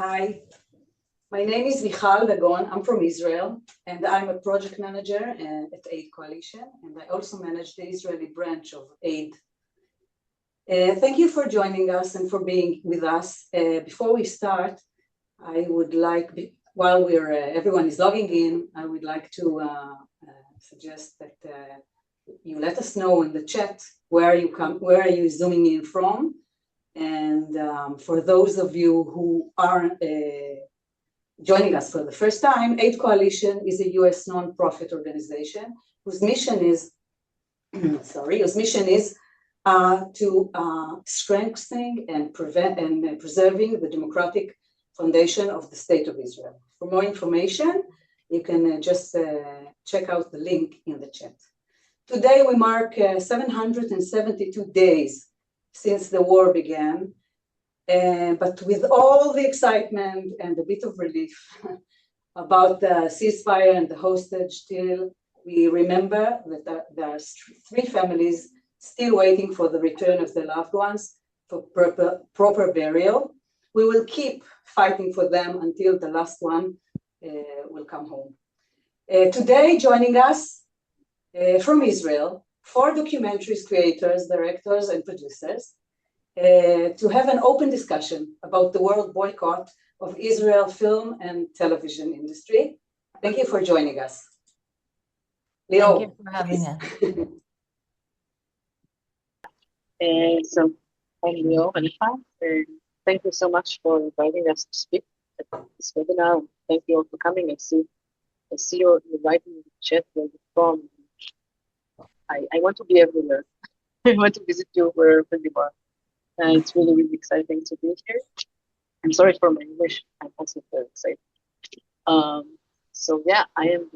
Hi, my name is Michal Dagon. I'm from Israel, and I'm a project manager at Aid Coalition, and I also manage the Israeli branch of Aid. Thank you for joining us and for being with us. Before we start, I would like, while everyone is logging in, I would like to suggest that you let us know in the chat where are you zooming in from. And for those of you who are joining us for the first time, Aid Coalition is a US nonprofit organization whose mission is, to strengthening and preserving the democratic foundation of the State of Israel. For more information, you can just check out the link in the chat. Today we mark 772 days since the war began, but with all the excitement and a bit of relief about the ceasefire and the hostage deal, we remember that there are three families still waiting for the return of their loved ones for proper burial. We will keep fighting for them until the last one will come home. Today, joining us from Israel, 4 documentaries creators, directors, and producers to have an open discussion about the world boycott of Israel film and television industry. Thank you for joining us. Lior, thank you for having us. So I'm Lior Elefant. Thank you so much for inviting us to speak at this webinar. Thank you all for coming. I see you're writing in the chat where you're from. I want to be everywhere. I want to visit you wherever you are. It's really, really exciting to be here. I'm sorry for my English. I'm also very excited. So yeah, I'm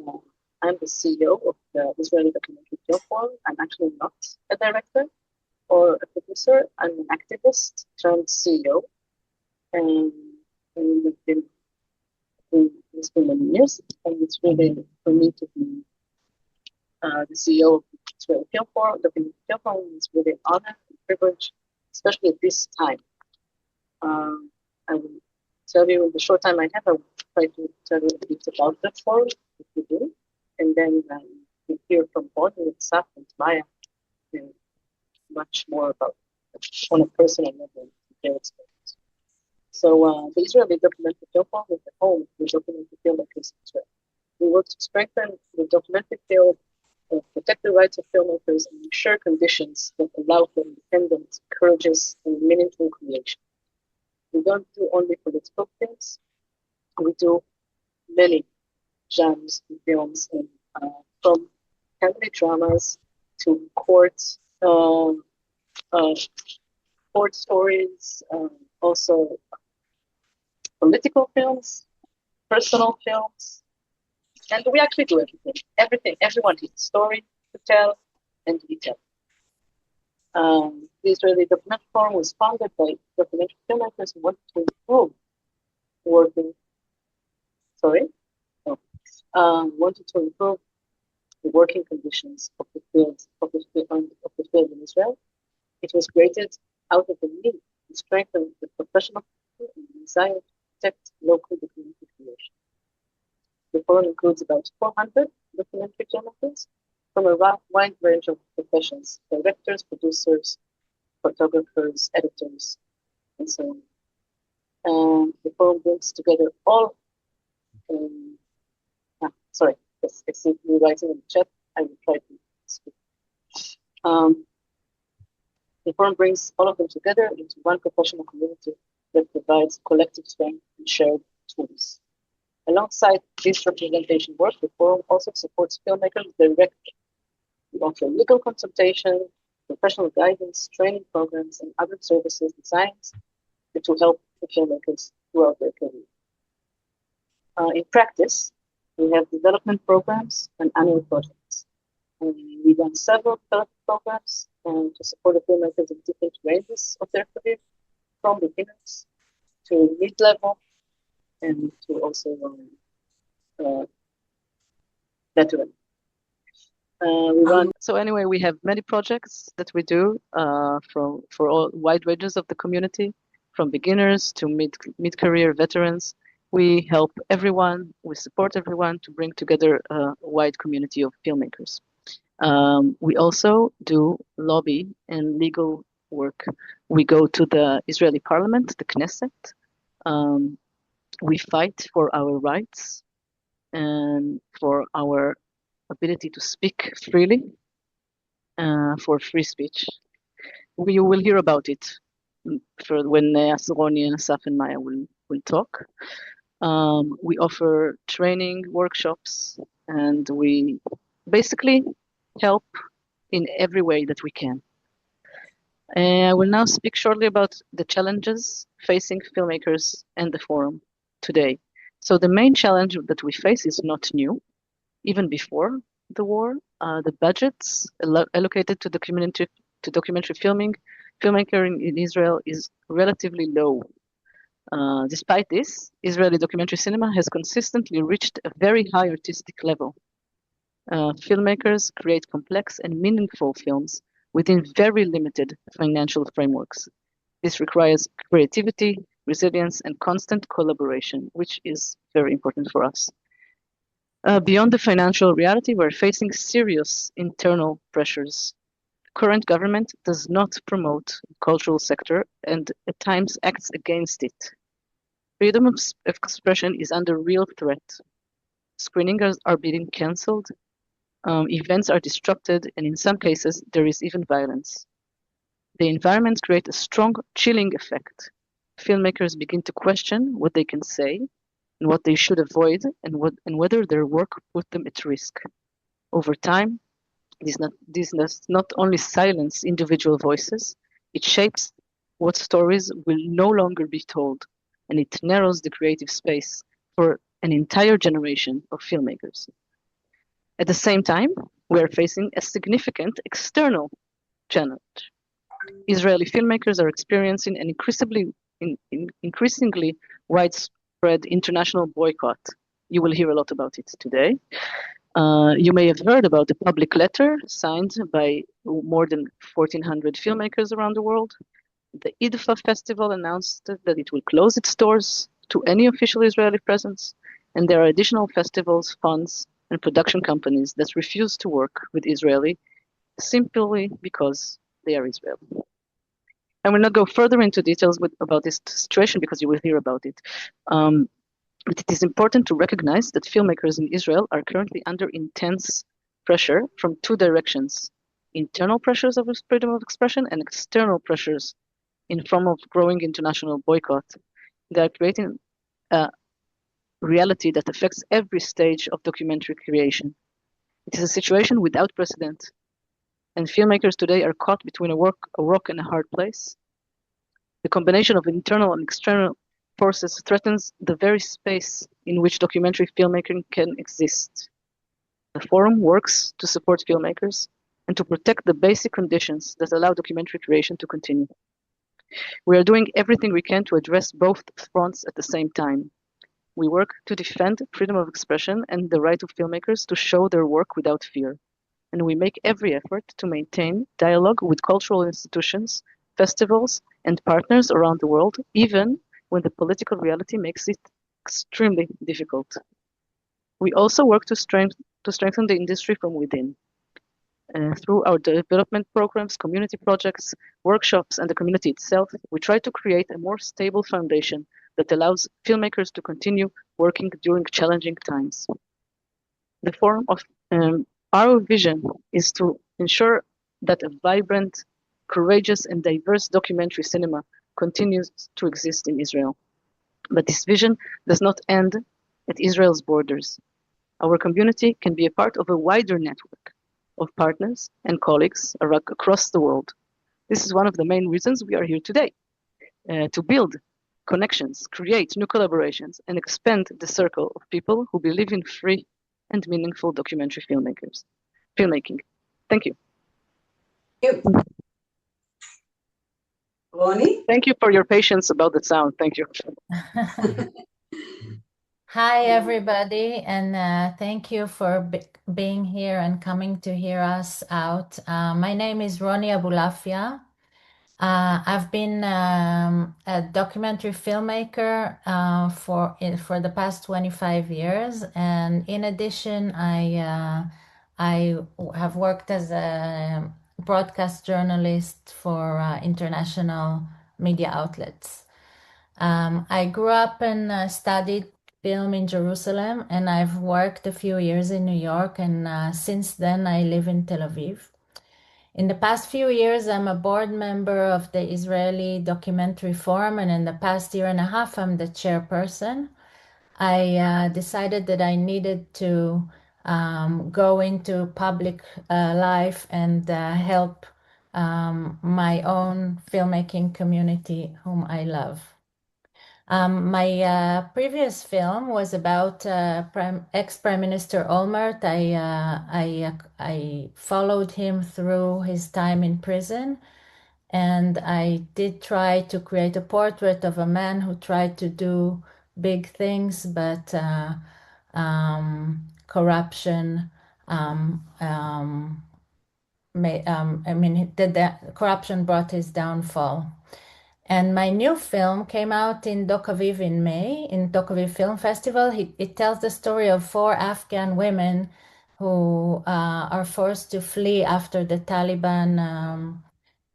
the CEO of the Israeli Documentary Film Forum. I'm actually not a director or a producer. I'm an activist turned CEO, and we've been doing this for many years. And it's really for me to be the CEO of the Israeli Film Forum, Documentary Film Forum. It's really an honor and privilege, especially at this time. I will tell you in the short time I have, I will try to tell you a bit about the forum, if we do, and then we hear from Roni and Assaf and Maya and much more about on a personal level their experience. So the Israeli Documentary Film Forum is the home for documentary filmmakers in Israel. We work to strengthen the documentary field, protect the rights of filmmakers, and ensure conditions that allow for independent, courageous, and meaningful creation. We don't do only political films. We do many genres and films, and from family dramas to court stories, also political films, personal films, and we actually do everything. Everyone has a story to tell, and we tell. The Israeli Documentary Forum was founded by documentary filmmakers who wanted to improve the working conditions of the field in Israel. It was created out of the need to strengthen the professional people and the desire to protect local documentary creation. The forum includes about 400 documentary filmmakers from a wide range of professions: directors, producers, photographers, editors, and so on. The forum brings together all. I see you writing in the chat. I will try to speak. The forum brings all of them together into one professional community that provides collective strength and shared tools. Alongside this representation work, the forum also supports filmmakers directly. We offer legal consultation, professional guidance, training programs, and other services designed to help the filmmakers throughout their career. In practice, we have development programs and annual projects. We run several development programs to support the filmmakers in different ranges of their career, from beginners to mid-level, and to also veteran. So anyway, we have many projects that we do for all wide ranges of the community. from beginners to mid-career veterans. We help everyone, we support everyone to bring together a wide community of filmmakers. We also do lobby and legal work. We go to the Israeli parliament, the Knesset. We fight for our rights and for our ability to speak freely, for free speech. We will hear about it for when Roni and Assaf and Maya will talk. We offer training workshops, and we basically help in every way that we can. I will now speak shortly about the challenges facing filmmakers and the forum today. So the main challenge that we face is not new. Even before the war, the budgets allocated to documentary filmmaker in Israel is relatively low. Despite this, Israeli documentary cinema has consistently reached a very high artistic level. Filmmakers create complex and meaningful films within very limited financial frameworks. This requires creativity, resilience, and constant collaboration, which is very important for us. Beyond the financial reality, we're facing serious internal pressures. The current government does not promote the cultural sector and at times acts against it. Freedom of expression is under real threat. Screenings are being cancelled, events are disrupted, and in some cases, there is even violence. The environment creates a strong chilling effect. Filmmakers begin to question what they can say and what they should avoid, and whether their work put them at risk. Over time, this does not only silence individual voices, it shapes what stories will no longer be told, and it narrows the creative space for an entire generation of filmmakers. At the same time, we are facing a significant external challenge. Israeli filmmakers are experiencing an increasingly widespread international boycott. You will hear a lot about it today. You may have heard about the public letter signed by more than 1,400 filmmakers around the world. The IDFA festival announced that it will close its doors to any official Israeli presence, and there are additional festivals, funds, and production companies that refuse to work with Israeli simply because they are Israeli. I will not go further into details about this situation because you will hear about it. But it is important to recognize that filmmakers in Israel are currently under intense pressure from two directions: internal pressures of freedom of expression and external pressures in form of growing international boycott. They are creating a reality that affects every stage of documentary creation. It is a situation without precedent, and filmmakers today are caught between a rock and a hard place. The combination of internal and external forces threatens the very space in which documentary filmmaking can exist. The forum works to support filmmakers and to protect the basic conditions that allow documentary creation to continue. We are doing everything we can to address both fronts at the same time. We work to defend freedom of expression and the right of filmmakers to show their work without fear. And we make every effort to maintain dialogue with cultural institutions, festivals, and partners around the world, even when the political reality makes it extremely difficult. We also work to strengthen the industry from within. Through our development programs, community projects, workshops, and the community itself, we try to create a more stable foundation that allows filmmakers to continue working during challenging times. The forum of our vision is to ensure that a vibrant, courageous, and diverse documentary cinema continues to exist in Israel. But this vision does not end at Israel's borders. Our community can be a part of a wider network of partners and colleagues across the world. This is one of the main reasons we are here today, to build connections, create new collaborations, and expand the circle of people who believe in free and meaningful documentary filmmaking. Thank you. Thank you. Roni? Thank you for your patience about the sound. Thank you. Hi, everybody, and thank you for being here and coming to hear us out. My name is Roni Aboulafia. I've been a documentary filmmaker for the past 25 years, and in addition, I have worked as a broadcast journalist for international media outlets. I grew up and studied film in Jerusalem, and I've worked a few years in New York, and since then I live in Tel Aviv. In the past few years, I'm a board member of the Israeli Documentary Forum, and in the past year and a half, I'm the chairperson. I decided that I needed to go into public life and help my own filmmaking community, whom I love. My previous film was about ex-Prime Minister Olmert. I followed him through his time in prison, and I did try to create a portrait of a man who tried to do big things, but corruption. Corruption brought his downfall. And my new film came out in Dok Aviv in May, in Dok Aviv Film Festival. It tells the story of 4 Afghan women who are forced to flee after the Taliban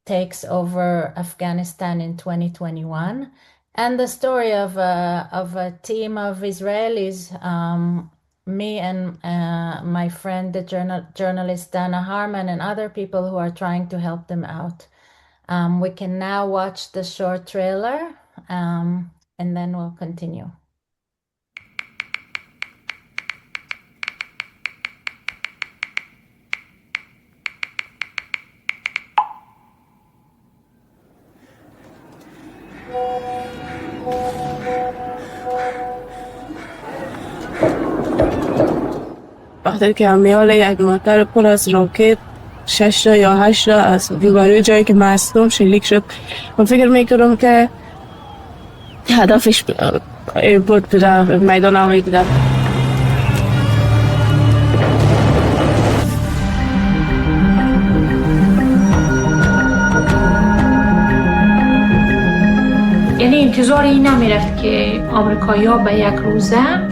takes over Afghanistan in 2021. And the story of a team of Israelis, me and my friend, the journalist Dana Harman, and other people who are trying to help them out. We can now watch the short trailer, and then we'll continue. وقتی که میال یک موتر پر از راکت 6 یا 8 از روبروی جایی که مصدوم شلیک شد من فکر میکردم که هدفش ایرپورت بوده میدان هوایی بوده. یعنی انتظار این نمیرفت که آمریکایی‌ها به یک روزه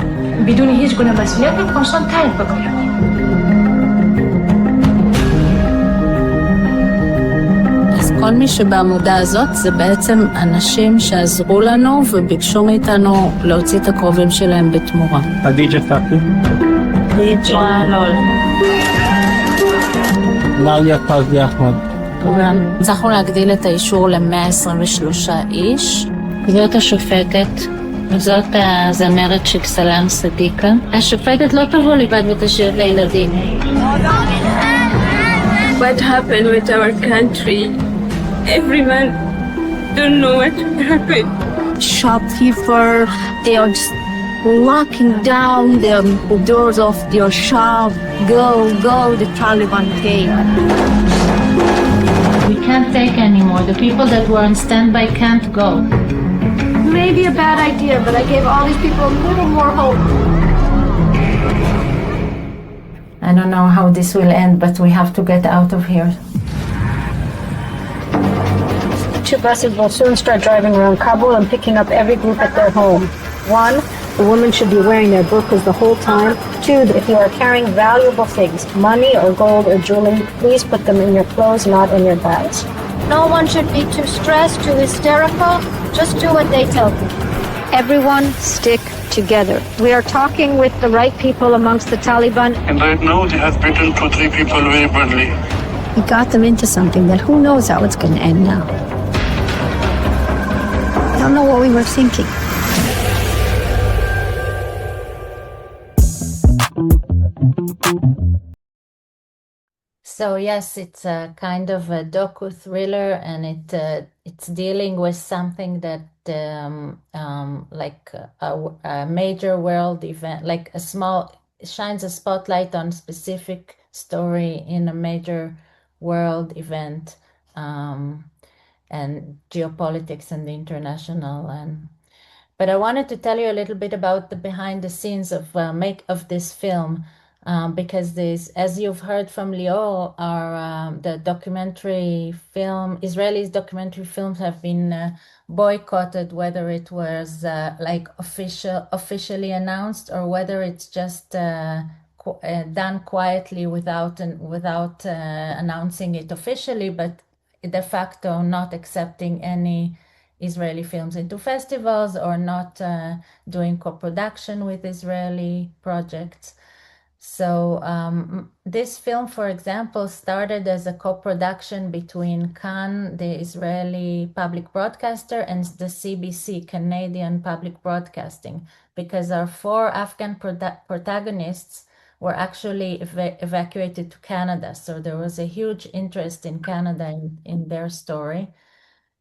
بدون هیچ گونه مسئولیت افغانستان ترک بکنن. אז כל מי שבעמודה הזאת זה בעצם אנשים שעזרו לנו וביקשו מאיתנו להוציא את הקרובים שלהם בתמורה. חדיג'ה פאקי. חדיג'ה לול. מריה פזי אחמד. הצלחנו להגדיל את האישור ל-123 איש. זאת השופטת. זאת הזמרת שקסלם סדיקה. השופטת לא תבוא לבד ותשאיר לילדים. What happened with our country? Everyone don't know what happened. Shopkeeper, they are just locking down the doors of your shop. Go, the Taliban came. We can't take anymore. The people that were on standby can't go. Maybe a bad idea, but I gave all these people a little more hope. I don't know how this will end, but we have to get out of here. 2 buses will soon start driving around Kabul and picking up every group at their home. 1, the women should be wearing their burqas the whole time. 2, if you are carrying valuable things, money or gold or jewelry, please put them in your clothes, not in your bags. No one should be too stressed, too hysterical. Just do what they tell you. Everyone stick together. We are talking with the right people amongst the Taliban. And right now they have beaten 2-3 people very badly. We got them into something that who knows how it's going to end now. I don't know what we were thinking. So yes, it's a kind of a docu-thriller, and it's dealing with something that like a major world event, like shines a spotlight on specific story in a major world event, and geopolitics and the international. But I wanted to tell you a little bit about the behind the scenes of this film. because this, as you've heard from Lior, the Israeli documentary films have been boycotted, whether it was like officially announced or whether it's just done quietly without announcing it officially, but de facto not accepting any Israeli films into festivals or not doing co-production with Israeli projects. So this film, for example, started as a co-production between Kan, the Israeli public broadcaster, and the CBC, Canadian Public Broadcasting, because our 4 Afghan protagonists were actually evacuated to Canada. So there was a huge interest in Canada in their story.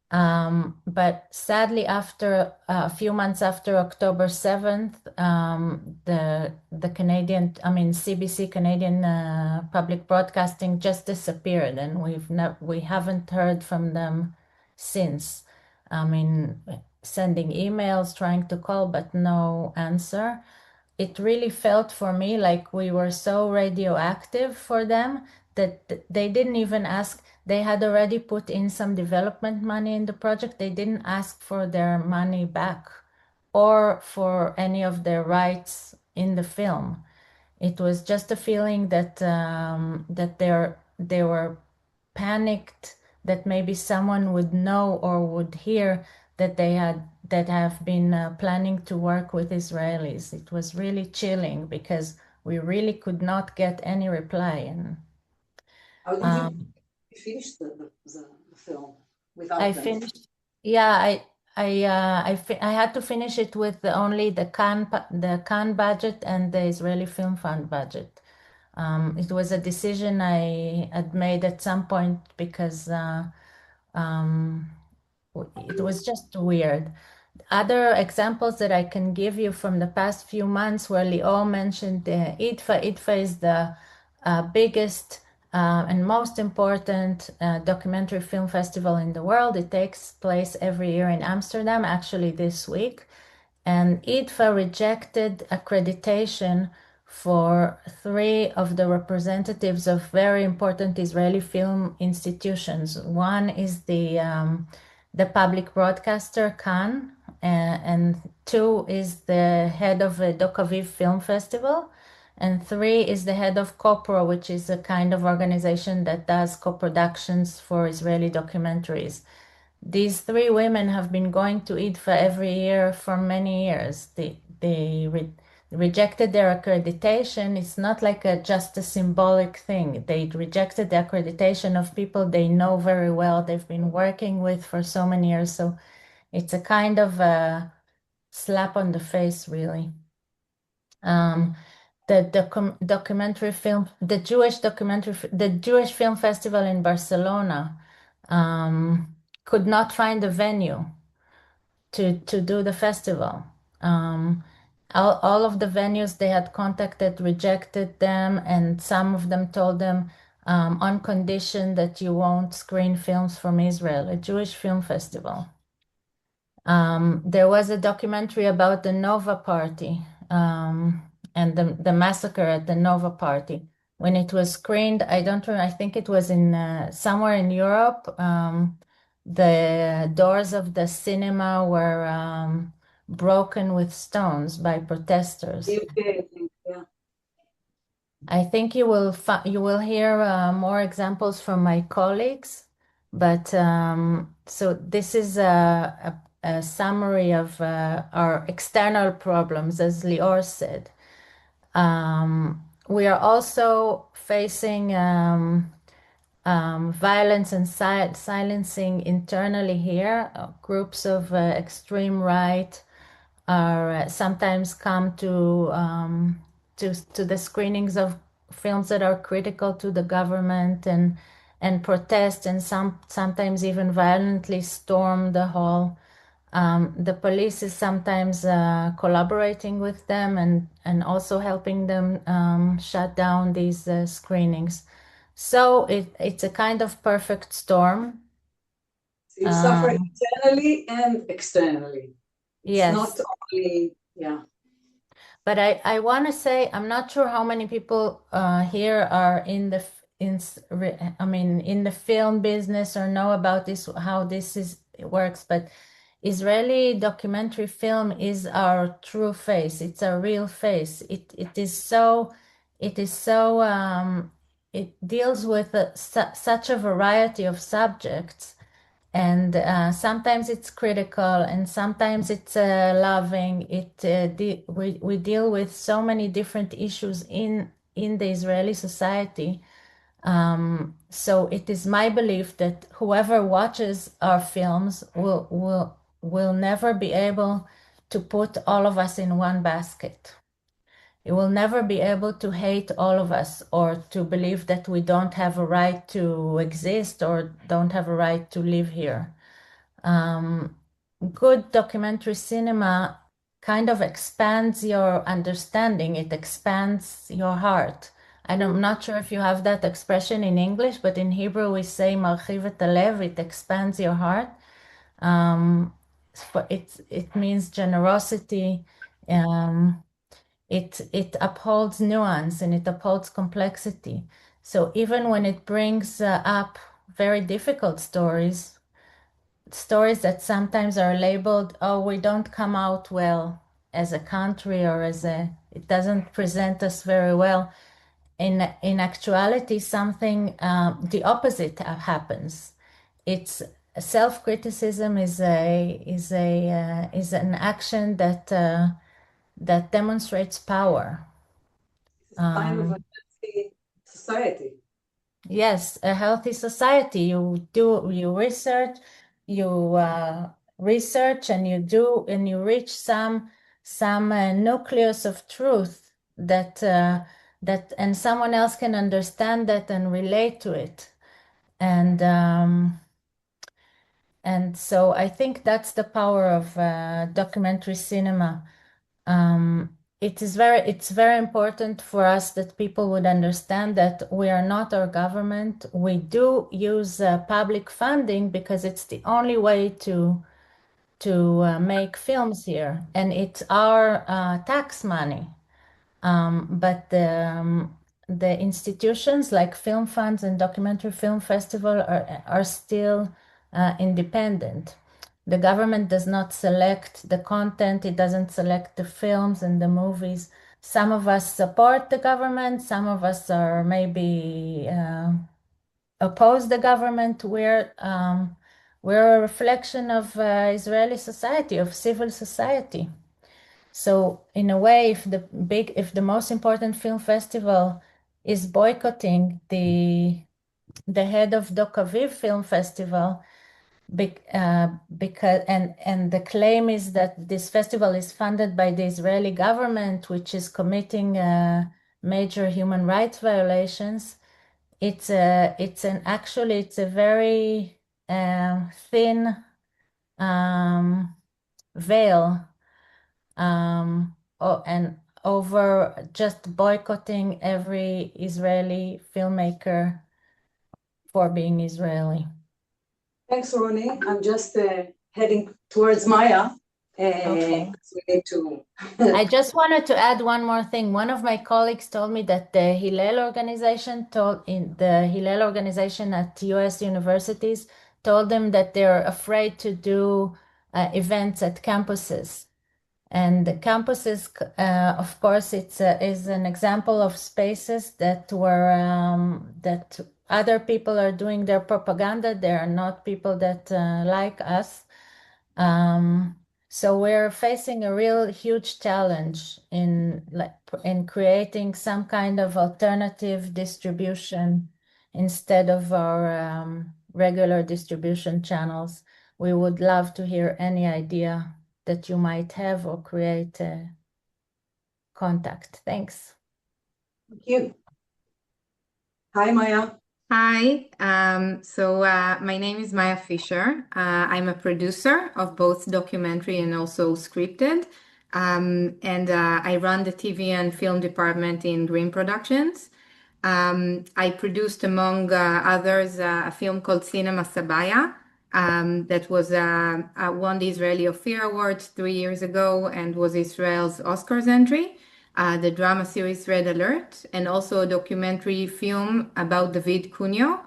But sadly, after a few months after October 7th, the CBC, Canadian Public Broadcasting, just disappeared, and we haven't heard from them since. Sending emails, trying to call, but no answer. It really felt for me like we were so radioactive for them that they didn't even ask. They had already put in some development money in the project. They didn't ask for their money back or for any of their rights in the film. It was just a feeling that they were panicked that maybe someone would know or would hear that have been planning to work with Israelis. It was really chilling because we really could not get any reply. And how did you finish the film without I them? finished. Yeah, I had to finish it with only the Cannes budget and the Israeli Film Fund budget. It was a decision I had made at some point because it was just weird. Other examples that I can give you from the past few months where Lior mentioned IDFA. IDFA is the biggest and most important documentary film festival in the world. It takes place every year in Amsterdam, actually this week. And IDFA rejected accreditation for 3 of the representatives of very important Israeli film institutions. One is the public broadcaster, Kan, and 2 is the head of the Doc Aviv Film Festival, and 3 is the head of CoPro, which is a kind of organization that does co-productions for Israeli documentaries. These 3 women have been going to IDFA every year for many years. They rejected their accreditation. It's not like just a symbolic thing. They rejected the accreditation of people they know very well, they've been working with for so many years. So it's a kind of a slap on the face, really. The documentary film, the Jewish Film Festival in Barcelona could not find a venue to do the festival. All of the venues they had contacted rejected them, and some of them told them on condition that you won't screen films from Israel, a Jewish film festival. There was a documentary about the Nova Party and the massacre at the Nova Party. When it was screened, I don't remember, I think it was in somewhere in Europe. The doors of the cinema were broken with stones by protesters. UK, I think, yeah. I think you will hear more examples from my colleagues, but so this is a summary of our external problems, as Lior said. We are also facing violence and silencing internally here. Groups of extreme right are sometimes come to the screenings of films that are critical to the government and protest, and sometimes even violently storm the hall. The police is sometimes collaborating with them and also helping them shut down these screenings. So it's a kind of perfect storm. So you suffer internally and externally. It's Yes. not only, yeah. But I want to say I'm not sure how many people here are in the in the film business or know about this, how this works. But Israeli documentary film is our true face. It's our real face. It deals with such a variety of subjects. And sometimes it's critical, and sometimes it's loving. We deal with so many different issues in the Israeli society. So it is my belief that whoever watches our films will never be able to put all of us in one basket. It will never be able to hate all of us or to believe that we don't have a right to exist or don't have a right to live here. Good documentary cinema kind of expands your understanding. It expands your heart. I'm not sure if you have that expression in English, but in Hebrew we say "marchiv et halev," it expands your heart. It means generosity. It upholds nuance and it upholds complexity. So even when it brings up very difficult stories that sometimes are labeled, oh, we don't come out well as a country, or it doesn't present us very well. In actuality, something the opposite happens. It's self-criticism is an action that demonstrates power. It's a sign of a healthy society. Yes, a healthy society. You research and you reach some nucleus of truth that and someone else can understand that and relate to it. And so I think that's the power of documentary cinema. It's very important for us that people would understand that we are not our government. We do use public funding because it's the only way to make films here, and it's our tax money. But the institutions like film funds and documentary film festival are still independent. The government does not select the content. It doesn't select the films and the movies. Some of us support the government. Some of us are maybe oppose the government. We're a reflection of Israeli society, of civil society. So in a way, if the most important film festival is boycotting the head of Dok Aviv Film Festival, because the claim is that this festival is funded by the Israeli government, which is committing major human rights violations. It's a very thin veil and over just boycotting every Israeli filmmaker for being Israeli. Thanks, Roni. I'm just heading towards Maya. Okay. We need to. I just wanted to add one more thing. One of my colleagues told me that the Hillel organization at US universities told them that they're afraid to do events at campuses. And the campuses, of course, is an example of spaces that that other people are doing their propaganda. They are not people that like us. So we're facing a real huge challenge in creating some kind of alternative distribution instead of our regular distribution channels. We would love to hear any idea that you might have or create contact. Thanks. Thank you. Hi, Maya. Hi, my name is Maya Fischer. I'm a producer of both documentary and also scripted. And I run the TV and film department in Green Productions. I produced, among others, a film called Cinema Sabaya that was won the Israeli Ophir Awards 3 years ago and was Israel's Oscars entry. the drama series Red Alert, and also a documentary film about David Cunio,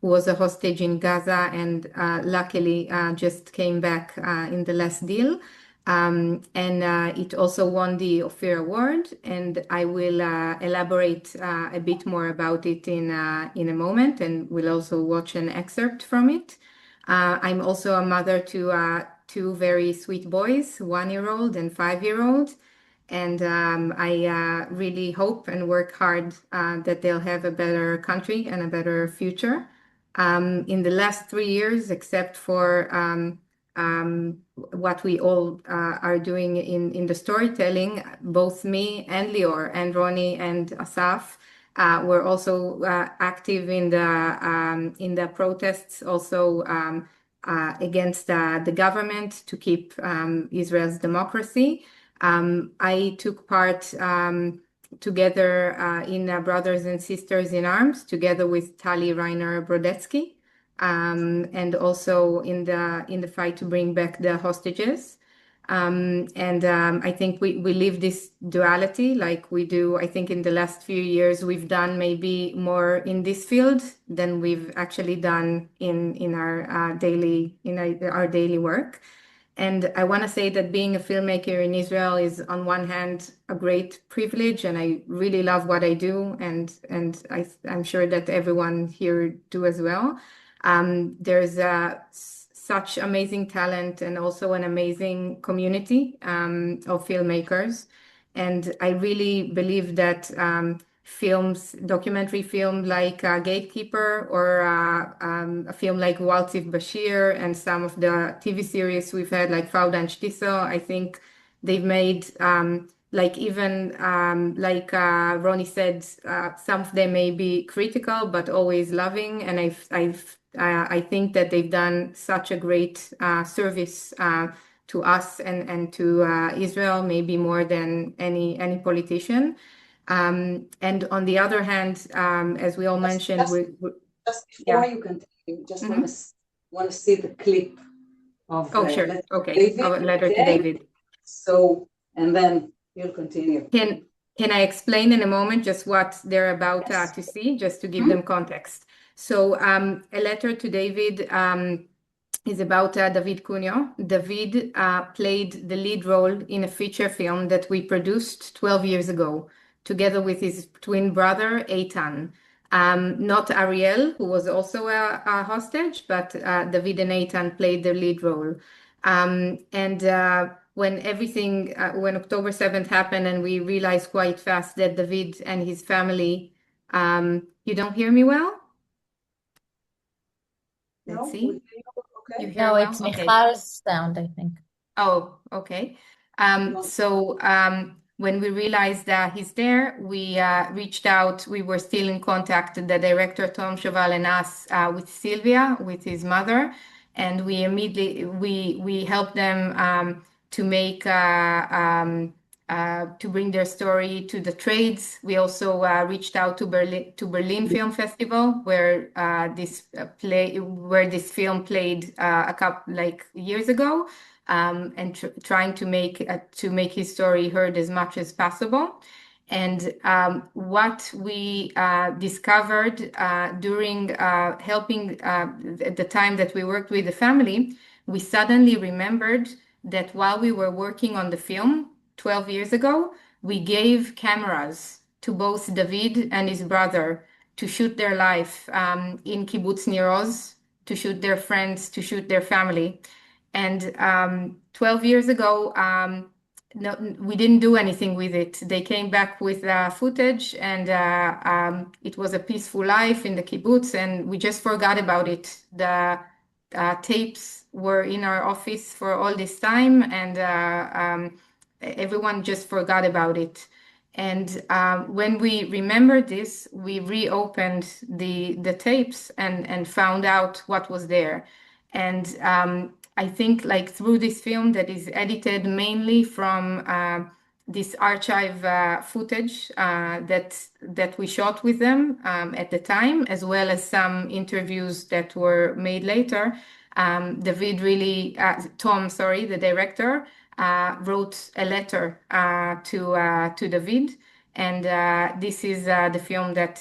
who was a hostage in Gaza and luckily just came back in the last deal. And it also won the Ophir Award, and I will elaborate a bit more about it in a moment, and we'll also watch an excerpt from it. I'm also a mother to two very sweet boys, 1-year-old and 5-year-old, and I really hope and work hard that they'll have a better country and a better future. In the last 3 years, except for what we all are doing in the storytelling, both me and Lior and Roni and Assaf were also active in the protests, also against the government to keep Israel's democracy. I took part together in Brothers and Sisters in Arms, together with Tali Reiner Brodetsky, and also in the fight to bring back the hostages. I think we live this duality like we do. I think in the last few years we've done maybe more in this field than we've actually done in our daily work. And I want to say that being a filmmaker in Israel is, on one hand, a great privilege, and I really love what I do, and I'm sure that everyone here do as well. There's such amazing talent and also an amazing community of filmmakers, and I really believe that documentary film like Gatekeeper, or a film like Waltzif Bashir, and some of the TV series we've had like Fauda and Shtiso, I think they've made, like Roni said, some of them may be critical, but always loving. And I think that they've done such a great service to us and to Israel, maybe more than any politician. And on the other hand, as we all mentioned, just before you continue, just want to see the clip of sure. Okay. David, of Letter to David. So, and then you'll continue. Can I explain in a moment just what they're about to see, just to give them context? So, A Letter to David is about David Cunio. David played the lead role in a feature film that we produced 12 years ago, together with his twin brother, Eitan. Not Ariel, who was also a hostage, but David and Eitan played the lead role. When October 7th happened and we realized quite fast that David and his family, you don't hear me well? Let's see. Okay. You hear No, well? it's Okay. Michal's sound, I think. Oh, okay. When we realized that he's there, we reached out. We were still in contact, the director Tom Cheval and us, with Sylvia, with his mother, and we immediately we helped them to make to bring their story to the trades. We also reached out to Berlin Film Festival, where this film played a couple years ago. And trying to make his story heard as much as possible. And what we discovered during helping at the time that we worked with the family, we suddenly remembered that while we were working on the film 12 years ago, we gave cameras to both David and his brother to shoot their life in Kibbutz Nir Oz, to shoot their friends, to shoot their family. And 12 years ago, no, we didn't do anything with it. They came back with footage, and it was a peaceful life in the kibbutz, and we just forgot about it. The tapes were in our office for all this time, and everyone just forgot about it. And when we remembered this, we reopened the tapes and found out what was there. And I think through this film that is edited mainly from this archive footage that we shot with them at the time, as well as some interviews that were made later, David really, Tom, sorry, the director, wrote a letter to David. And this is the film that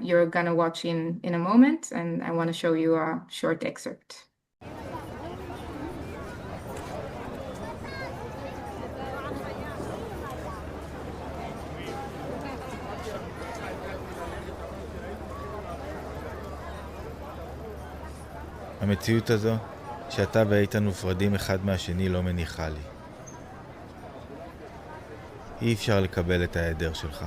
you're gonna watch in a moment, and I want to show you a short excerpt. המציאות הזו, שאתה ואיתן מופרדים אחד מהשני, לא מניחה לי. אי אפשר לקבל את ההיעדר שלך.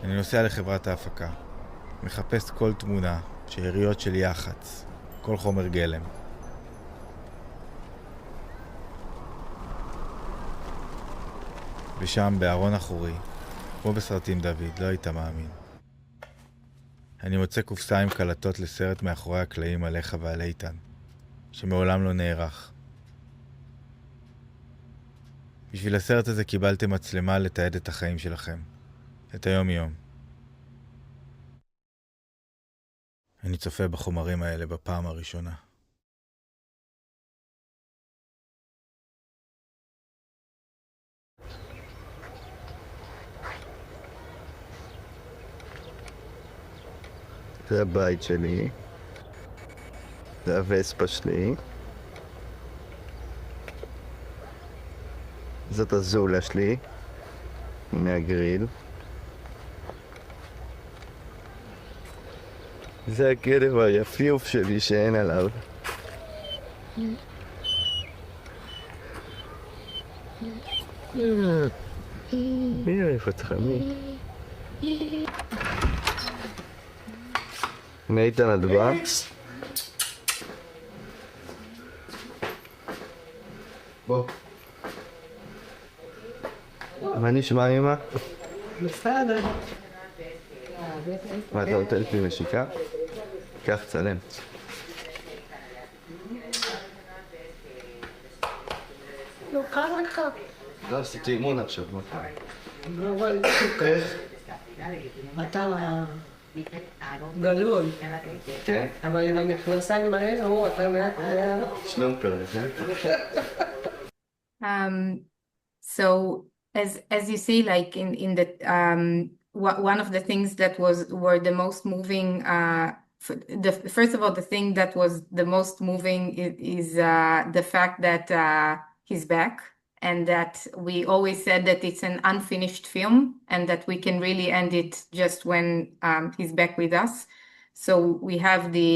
אני נוסע לחברת ההפקה, מחפש כל תמונה, שאריות של יח"צ, כל חומר גלם. ושם, בארון אחורי, כמו בסרטים דוד, לא היית מאמין. אני מוצא קופסה עם קלטות לסרט מאחורי הקלעים עליך ועל איתן, שמעולם לא נערך. בשביל הסרט הזה קיבלתם מצלמה לתעד את החיים שלכם, את היום-יום. אני צופה בחומרים האלה בפעם הראשונה. זה הבית שלי, זה הווספה שלי, זאת הזולה שלי מהגריל, זה הכלב היפיוף שלי שאין עליו. מי אוהב אותך? מי? מאיתן הדבש. בוא. מה נשמע אמא? בסדר. מה אתה נותנת לי נשיקה? קח צלם. לא קל לך. לא, עשיתי אימון עכשיו. אבל אתה גלוי. כן? אבל עם המכנסיים האלה, אתה היה... שנופר, So as you see, like in the one of the things that were the most moving, first of all, the thing that was the most moving is the fact that he's back, and that we always said that it's an unfinished film and that we can really end it just when he's back with us. So we have the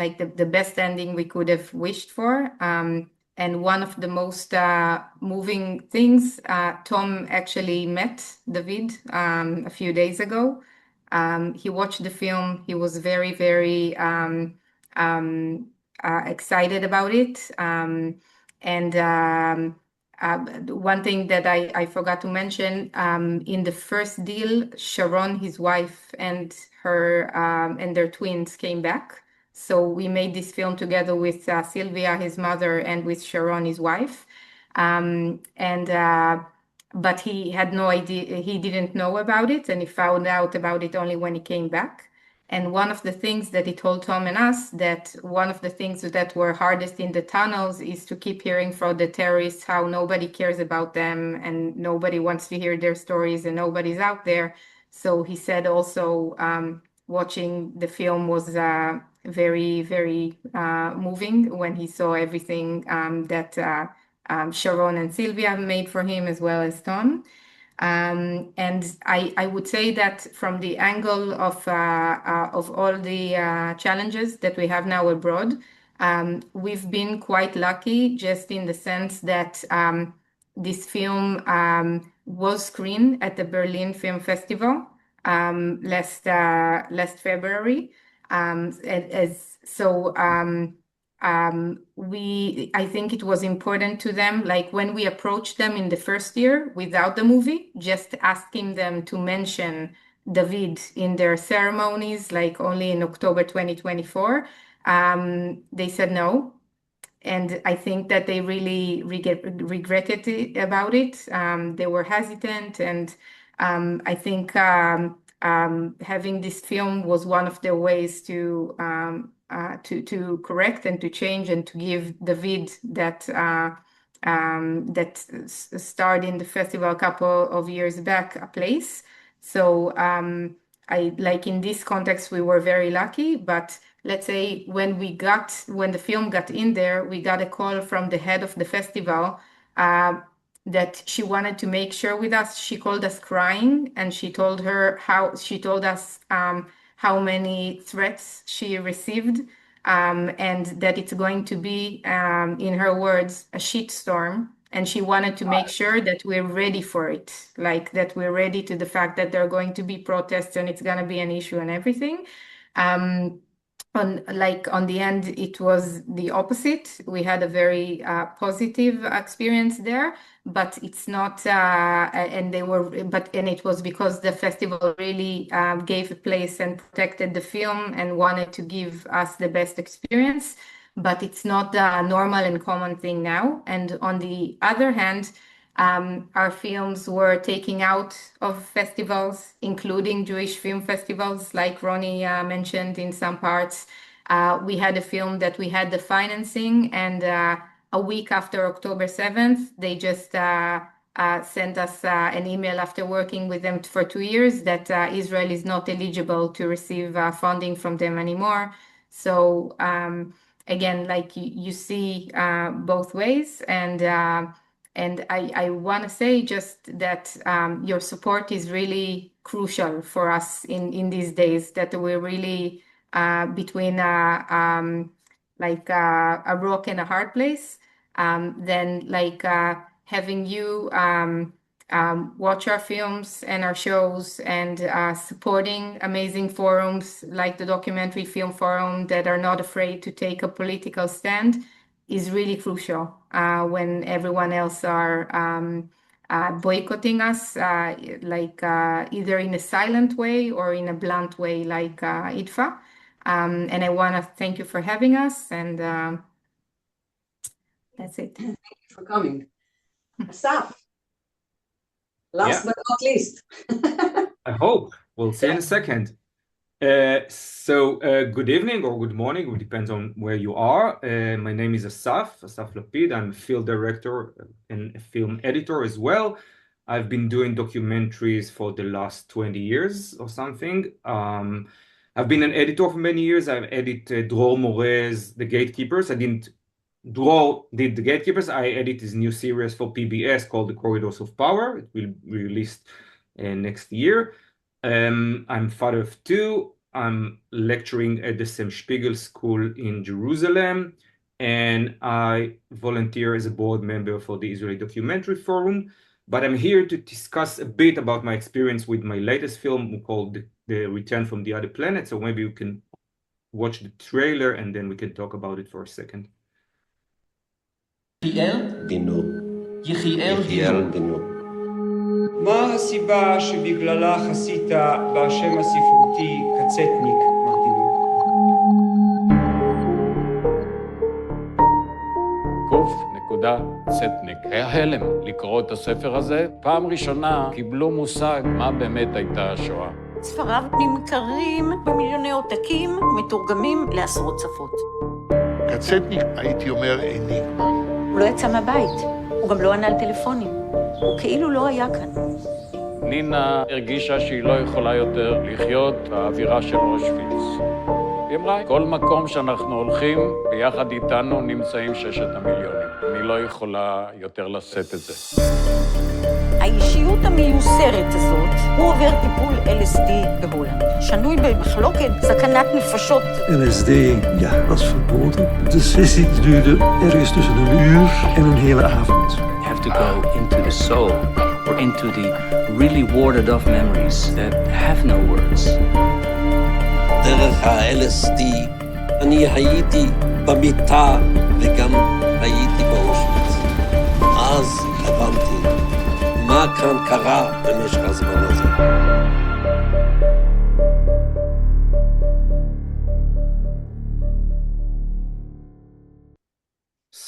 like the best ending we could have wished for. And one of the most moving things, Tom actually met David a few days ago. He watched the film. He was very, very excited about it. And one thing that I forgot to mention, in the first deal, Sharon, his wife, and their twins came back. So we made this film together with Sylvia, his mother, and with Sharon, his wife. But he had no idea, he didn't know about it, and he found out about it only when he came back. And one of the things that he told Tom and us, that one of the things that were hardest in the tunnels is to keep hearing from the terrorists how nobody cares about them and nobody wants to hear their stories and nobody's out there. So he said also watching the film was very, very moving when he saw everything that Sharon and Sylvia made for him, as well as Tom. And I would say that from the angle of all the challenges that we have now abroad, we've been quite lucky, just in the sense that this film was screened at the Berlin Film Festival last February. I think it was important to them, like when we approached them in the first year without the movie, just asking them to mention David in their ceremonies, like only in October 2024, they said no. And I think that they really regretted about it. They were hesitant, and I think having this film was one of their ways to correct and to change and to give David that starred in the festival a couple of years back a place. So I like in this context we were very lucky, but let's say when the film got in there, we got a call from the head of the festival that she wanted to make sure with us. She called us crying, and she told us how many threats she received, and that it's going to be, in her words, a shitstorm. And she wanted to make sure that we're ready for it, like that we're ready to the fact that there are going to be protests and it's going to be an issue and everything. On the end, it was the opposite. We had a very positive experience there, but it's not. And it was because the festival really gave a place and protected the film and wanted to give us the best experience. But it's not the normal and common thing now. And on the other hand, our films were taken out of festivals, including Jewish film festivals, like Roni mentioned in some parts. We had a film that we had the financing, and a week after October 7th, they just sent us an email after working with them for 2 years that Israel is not eligible to receive funding from them anymore. So again, like you see both ways, and I want to say just that your support is really crucial for us in these days, that we're really between a rock and a hard place. Then like having you watch our films and our shows, and supporting amazing forums like the Documentary Film Forum that are not afraid to take a political stand is really crucial when everyone else are boycotting us, either in a silent way or in a blunt way, like IDFA. And I want to thank you for having us, and that's it. Thank you for coming. Assaf, last but not least. I hope. We'll see in a second. Good evening or good morning, it depends on where you are. My name is Assaf Lapid. I'm a film director and a film editor as well. I've been doing documentaries for the last 20 years or something. I've been an editor for many years. I've edited Dror More's The Gatekeepers. Dror did The Gatekeepers. I edit his new series for PBS called The Corridors of Power. It will be released next year. I'm father of two. I'm lecturing at the Sam Spiegel School in Jerusalem, and I volunteer as a board member for the Israeli Documentary Forum. But I'm here to discuss a bit about my experience with my latest film called The Return from the Other Planet. So maybe you can watch the trailer and then we can talk about it for a second. יחיאל דינור. מה הסיבה שבגללה חסית בשם הספרותי קצטניק מרטינוק? קוף.צטניק. היה הלם לקרוא את הספר הזה. פעם ראשונה קיבלו מושג מה באמת הייתה השואה. ספריו נמכרים במיליוני עותקים ומתורגמים לעשרות שפות. קצטניק, הייתי אומר, אניגמה. הוא לא יצא מהבית, הוא גם לא ענה על טלפונים. הוא כאילו לא היה כאן. נינה הרגישה שהיא לא יכולה יותר לחיות באווירה של אושוויץ. היא אמרה, כל מקום שאנחנו הולכים, ביחד איתנו נמצאים 6 המיליונים. אני לא יכולה יותר לשאת את זה. האישיות המיוסרת הזאת, הוא עובר טיפול LSD בהולנד. שנוי במחלוקת, סכנת נפשות. LSD, ja, was verboden. De sessie duurde ergens tussen een uur en een hele avond. You have to go into the soul, or into the really warded off memories that have no words. דרך ה-LSD, אני הייתי במיטה וגם הייתי באושוויץ. אז הבנתי מה כאן קרה במשך הזמן הזה.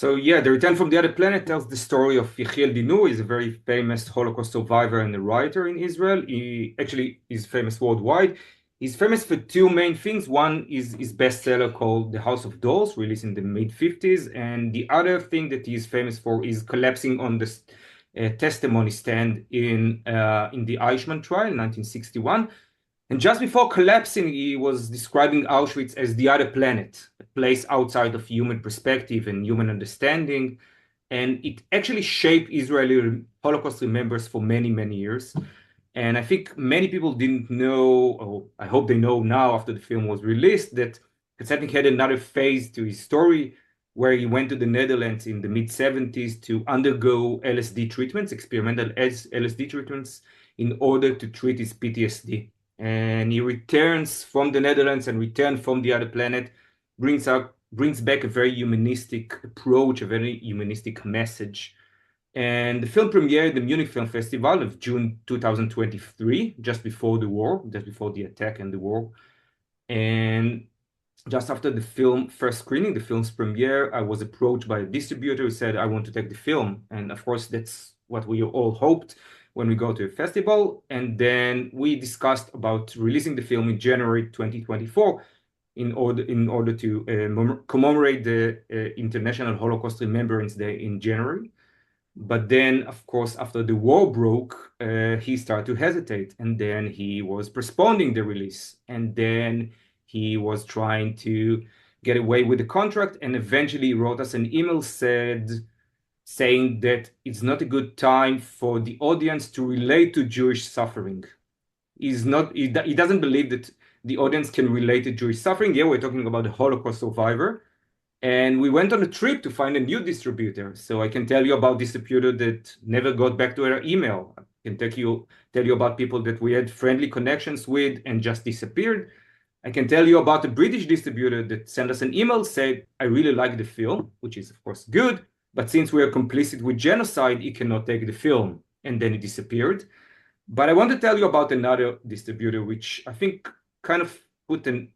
So yeah, The Return from the Other Planet tells the story of Yechiel Dinu. He's a very famous Holocaust survivor and a writer in Israel. He actually is famous worldwide. He's famous for two main things. One is his bestseller called The House of Dolls, released in the mid-50s. And the other thing that he's famous for is collapsing on the testimony stand in the Eichmann trial in 1961. And just before collapsing, he was describing Auschwitz as the other planet, a place outside of human perspective and human understanding. And it actually shaped Israeli Holocaust remembrance for many, many years. And I think many people didn't know, or I hope they know now after the film was released, that Katzetnik had another phase to his story where he went to the Netherlands in the mid-70s to undergo LSD treatments, experimental LSD treatments, in order to treat his PTSD. And he returns from the Netherlands and returned from the other planet, brings back a very humanistic approach, a very humanistic message. And the film premiered at the Munich Film Festival of June 2023, just before the war, just before the attack and the war. And just after the film first screening, the film's premiere, I was approached by a distributor who said, I want to take the film. And of course, that's what we all hoped when we go to a festival. And then we discussed about releasing the film in January 2024 in order to commemorate the International Holocaust Remembrance Day in January. But then, of course, after the war broke, he started to hesitate. And then he was postponing the release. And then he was trying to get away with the contract, and eventually wrote us an email saying that it's not a good time for the audience to relate to Jewish suffering. He doesn't believe that the audience can relate to Jewish suffering. Yeah, we're talking about a Holocaust survivor. And we went on a trip to find a new distributor. So I can tell you about distributor that never got back to our email. I can tell you about people that we had friendly connections with and just disappeared. I can tell you about a British distributor that sent us an email, said, I really like the film, which is of course good, but since we are complicit with genocide, he cannot take the film. And then it disappeared. But I want to tell you about another distributor, which I think kind of put a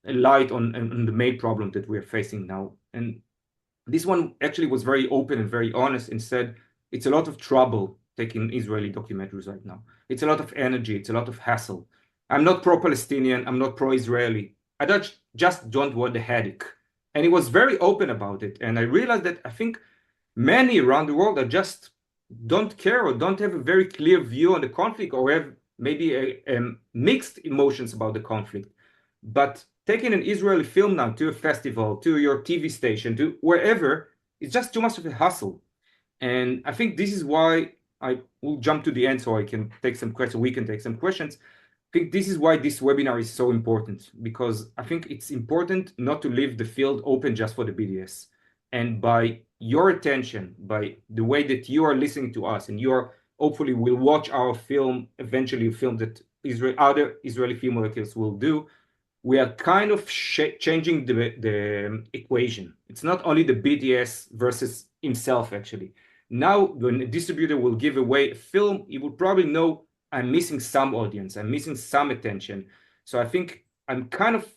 light on the main problem that we're facing now. And this one actually was very open and very honest and said, it's a lot of trouble taking Israeli documentaries right now. It's a lot of energy. It's a lot of hassle. I'm not pro-Palestinian. I'm not pro-Israeli. I just don't want the headache. And he was very open about it. And I realized that I think many around the world are just don't care or don't have a very clear view on the conflict, or have maybe mixed emotions about the conflict. But taking an Israeli film now to a festival, to your TV station, to wherever, it's just too much of a hassle. And I think this is why I will jump to the end so I can take some questions. We can take some questions. I think this is why this webinar is so important, because I think it's important not to leave the field open just for the BDS. And by your attention, by the way that you are listening to us, and you are hopefully will watch our film, eventually a film that other Israeli filmmakers will do, we are kind of changing the equation. It's not only the BDS versus himself, actually. Now, when a distributor will give away a film, he will probably know I'm missing some audience, I'm missing some attention. So I think I'm kind of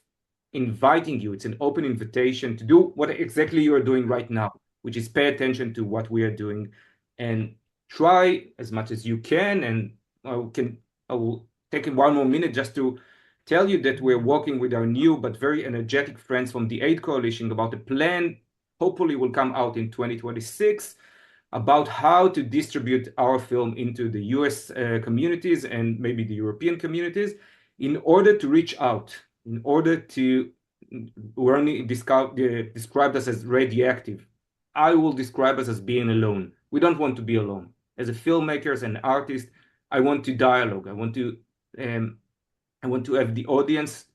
inviting you, it's an open invitation to do what exactly you are doing right now, which is pay attention to what we are doing and try as much as you can. And I will take 1 more minute just to tell you that we're working with our new but very energetic friends from the Aid Coalition about a plan, hopefully will come out in 2026, about how to distribute our film into the US communities and maybe the European communities in order to reach out, in order to, Roni described us as radioactive. I will describe us as being alone. We don't want to be alone. As a filmmaker, as an artist, I want to dialogue. I want to have the audience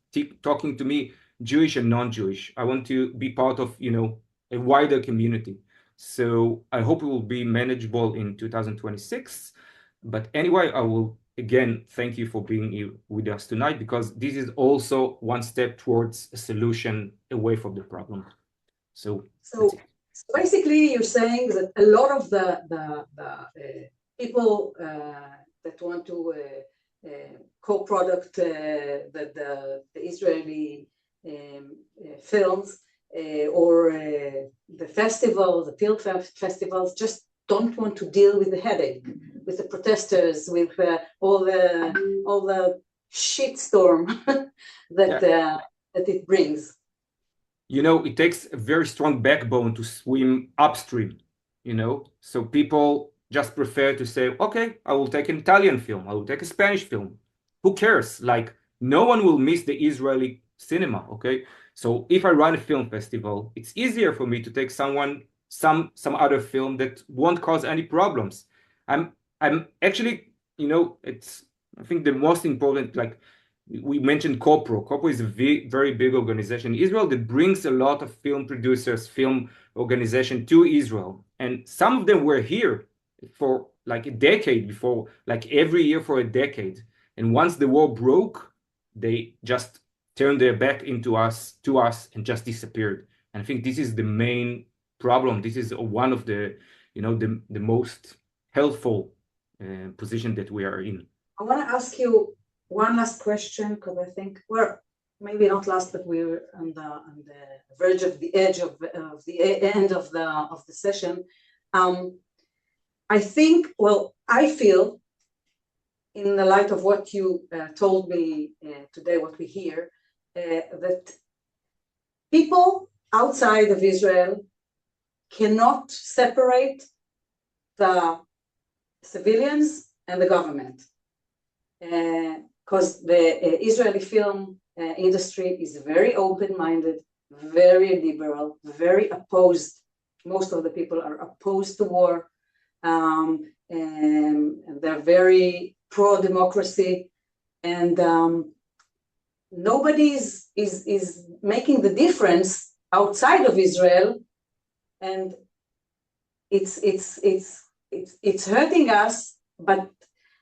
talking to me, Jewish and non-Jewish. I want to be part of, a wider community. So I hope it will be manageable in 2026. But anyway, I will again thank you for being here with us tonight, because this is also one step towards a solution away from the problem. So basically, you're saying that a lot of the people that want to co-product the Israeli films, or the festivals, the film festivals, just don't want to deal with the headache, with the protesters, with all the shitstorm that it brings. You know, it takes a very strong backbone to swim upstream, you know, so people just prefer to say, okay, I will take an Italian film, I will take a Spanish film. Who cares? Like, no one will miss the Israeli cinema, okay? So if I run a film festival, it's easier for me to take some other film that won't cause any problems. I'm actually, you know, I think the most important, like we mentioned CoPro. CoPro is a very big organization in Israel that brings a lot of film producers, film organization to Israel. And some of them were here for like a decade before, like every year for a decade. And once the war broke, they just turned their back to us and just disappeared. And I think this is the main problem. This is one of the, you know, the most helpful position that we are in. I want to ask you one last question, because I think we're maybe not last, but we're on the verge of the edge of the end of the session. I think, well, I feel, in the light of what you told me today, what we hear, that people outside of Israel cannot separate the civilians and the government, because the Israeli film industry is very open-minded, very liberal, very opposed. Most of the people are opposed to war, and they're very pro-democracy, and nobody is making the difference outside of Israel, and it's hurting us. But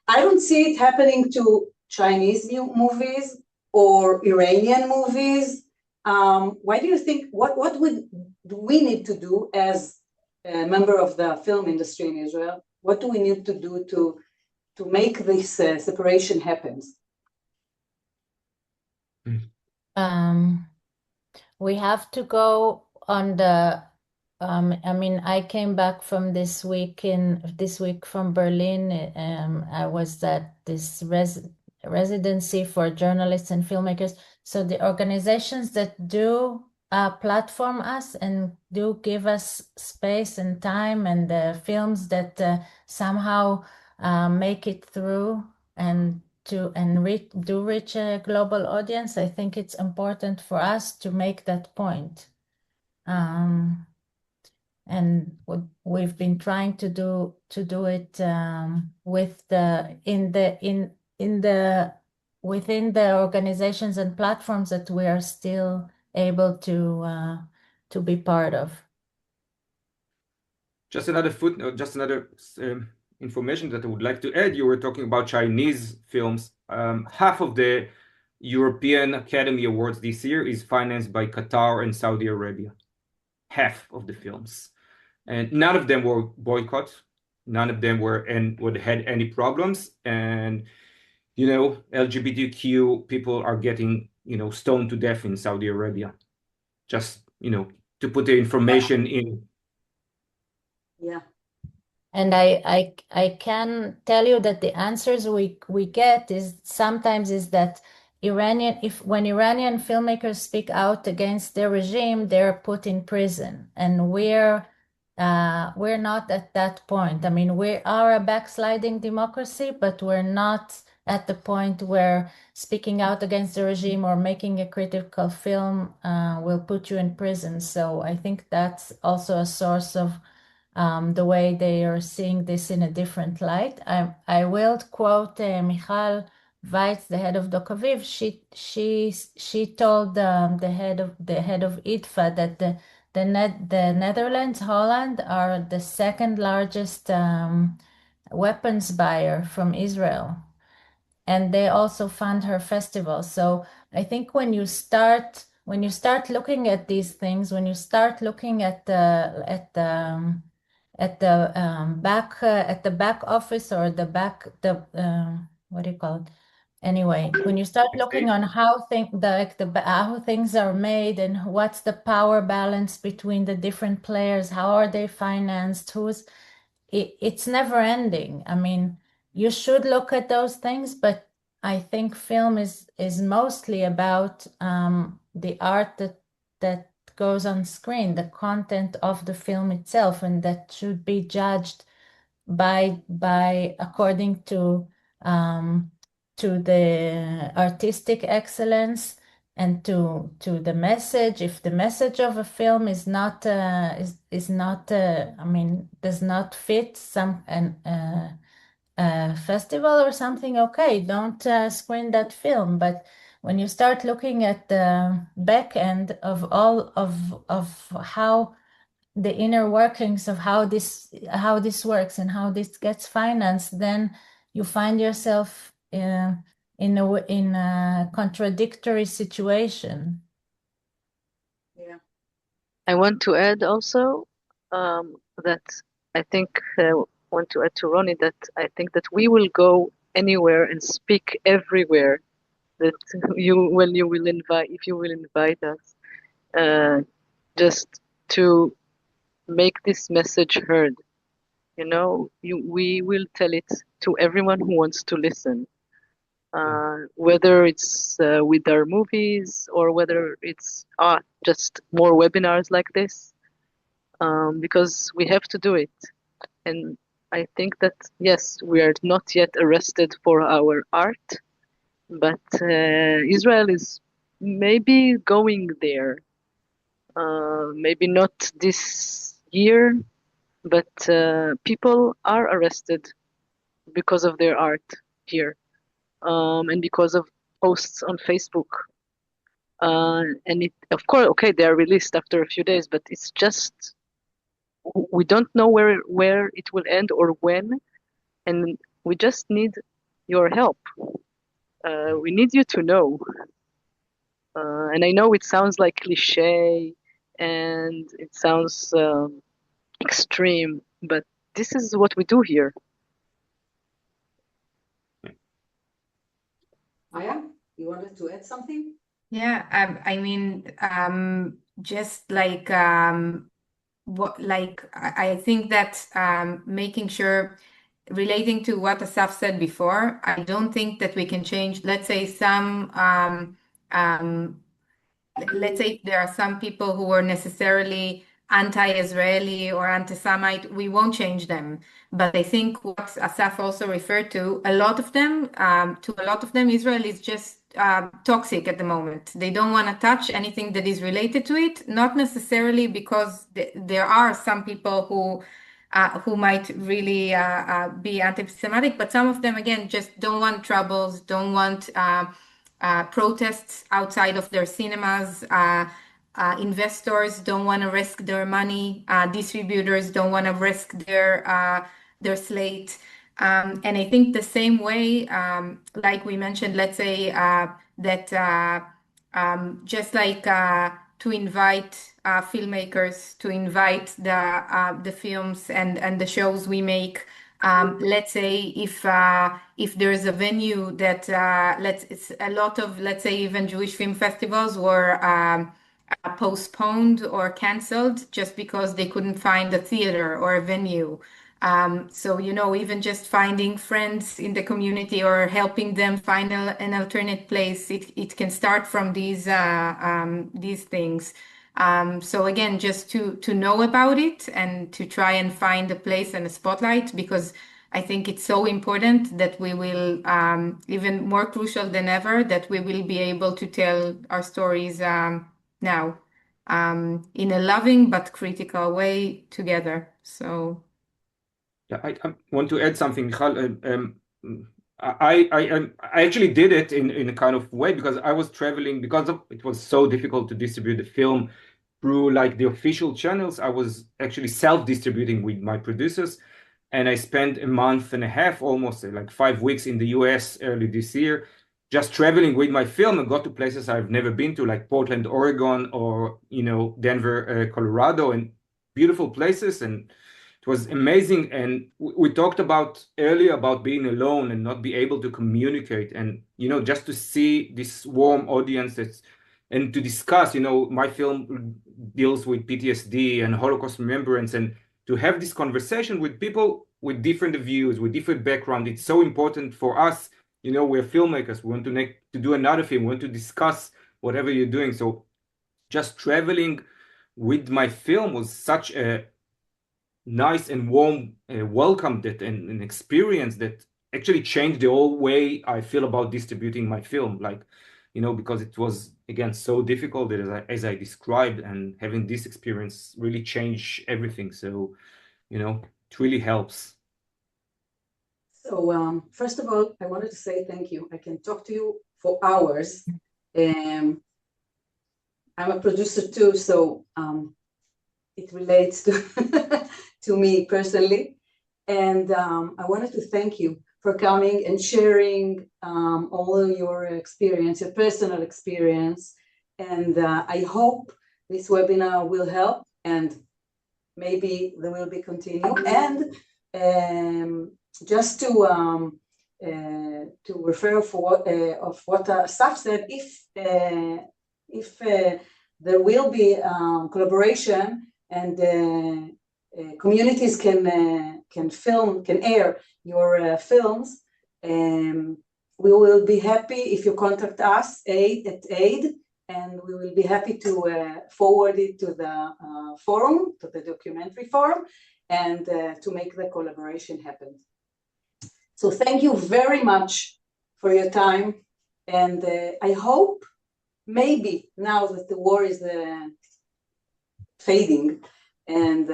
I don't see it happening to Chinese movies or Iranian movies. Why do you think, what do we need to do as a member of the film industry in Israel? What do we need to do to make this separation happen? We have to go on the I mean, I came back from this week from Berlin. I was at this residency for journalists and filmmakers. So the organizations that do platform us and do give us space and time, and the films that somehow make it through and reach a global audience, I think it's important for us to make that point. And we've been trying to do it within the organizations and platforms that we are still able to be part of. Just another footnote, just another information that I would like to add. You were talking about Chinese films. Half of the European Academy Awards this year is financed by Qatar and Saudi Arabia. Half of the films. And none of them were boycotts. None of them had any problems. And, you know, LGBTQ people are getting, you know, stoned to death in Saudi Arabia. Just, you know, to put the information in. Yeah. And I can tell you that the answers we get sometimes is that when Iranian filmmakers speak out against their regime, they're put in prison, and we're not at that point. I mean, we are a backsliding democracy, but we're not at the point where speaking out against the regime or making a critical film will put you in prison. So I think that's also a source of the way they are seeing this in a different light. I will quote Michal Weitz, the head of Doc Aviv. She told the head of IDFA that the Netherlands, Holland are the second largest weapons buyer from Israel, and they also fund her festival. So I think when you start looking at these things, when you start looking at the back office or what do you call it? anyway, when you start looking on how how things are made and what's the power balance between the different players, how are they financed, it's never ending. I mean, you should look at those things, but I think film is mostly about the art that goes on screen, the content of the film itself, and that should be judged by according to the artistic excellence and to the message. If the message of a film is not is not I mean, does not fit some festival or something, okay, don't screen that film. But when you start looking at the back end of all of how the inner workings of how this works and how this gets financed, then you find yourself in a contradictory situation. Yeah. I want to add also that I think want to add to Roni that I think that we will go anywhere and speak everywhere that if you will invite us, just to make this message heard. You know, we will tell it to everyone who wants to listen, whether it's with our movies or whether it's just more webinars like this, because we have to do it. And I think that, yes, we are not yet arrested for our art, but Israel is maybe going there. Maybe not this year, but people are arrested because of their art here, and because of posts on Facebook. And it, of course, okay, they are released after a few days, but it's just, we don't know where it will end or when, and we just need your help. We need you to know. And I know it sounds like cliche and it sounds extreme, but this is what we do here. Maya, you wanted to add something? Yeah, I mean, just like I think that making sure, relating to what Assaf said before, I don't think that we can change, let's say let's say there are some people who are necessarily anti-Israeli or anti-Semite, we won't change them. But I think what Assaf also referred to, a lot of them, Israel is just toxic at the moment. They don't want to touch anything that is related to it, not necessarily because there are some people who might really be anti-Semitic, but some of them, again, just don't want troubles, don't want protests outside of their cinemas. Investors don't want to risk their money. Distributors don't want to risk their slate. And I think the same way, like we mentioned, let's say that just like to invite filmmakers, to invite the films and the shows we make. Let's say if there's a venue that it's a lot of, let's say, even Jewish film festivals were postponed or canceled just because they couldn't find a theater or a venue. So, you know, even just finding friends in the community or helping them find an alternate place, it can start from these things. So again, just to know about it and to try and find a place and a spotlight, because I think it's so important that we will, even more crucial than ever, that we will be able to tell our stories now in a loving but critical way together. So. Yeah, I want to add something, Michal. I actually did it in a kind of way because I was traveling, because it was so difficult to distribute the film through like the official channels. I was actually self-distributing with my producers, and I spent a month and a half, almost like 5 weeks in the US early this year, just traveling with my film, and got to places I've never been to, like Portland, Oregon, or Denver, Colorado, and beautiful places. And it it was amazing. And we talked about earlier about being alone and not be able to communicate, and just to see this warm audience and to discuss, my film deals with PTSD and Holocaust remembrance, and to have this conversation with people with different views, with different background. It's so important for us. We're filmmakers. We want to do another film. We want to discuss whatever you're doing. So just traveling with my film was such a nice and warm welcome that and an experience that actually changed the whole way I feel about distributing my film. Because it was, again, so difficult as I described, and having this experience really changed everything. So, it really helps. So first of all, I wanted to say thank you. I can talk to you for hours. I'm a producer too, so it relates to me personally. And I wanted to thank you for coming and sharing all of your experience, your personal experience. And I hope this webinar will help, and maybe there will be continue. And just to refer of what Assaf said, if there will be collaboration and communities can air your films, we will be happy if you contact us at AID, and we will be happy to forward it to the forum, to the documentary forum, and to make the collaboration happen. So thank you very much for your time, and I hope maybe now that the war is fading, and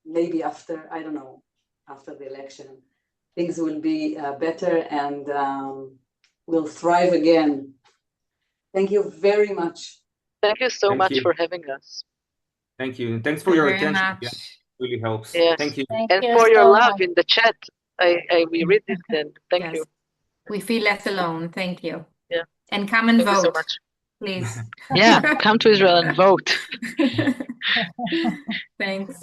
maybe after, I don't know, after the election, things will be better, and we'll thrive again. Thank you very much. Thank you so much for having us. Thank you. And thanks for your attention. Yeah, it really helps. Yes. Thank you. And for your love in the chat. We read it, and thank you. We feel less alone. Thank you. Yeah. And come and Thank vote. you so much. Please. Yeah, come to Israel and vote. Thanks.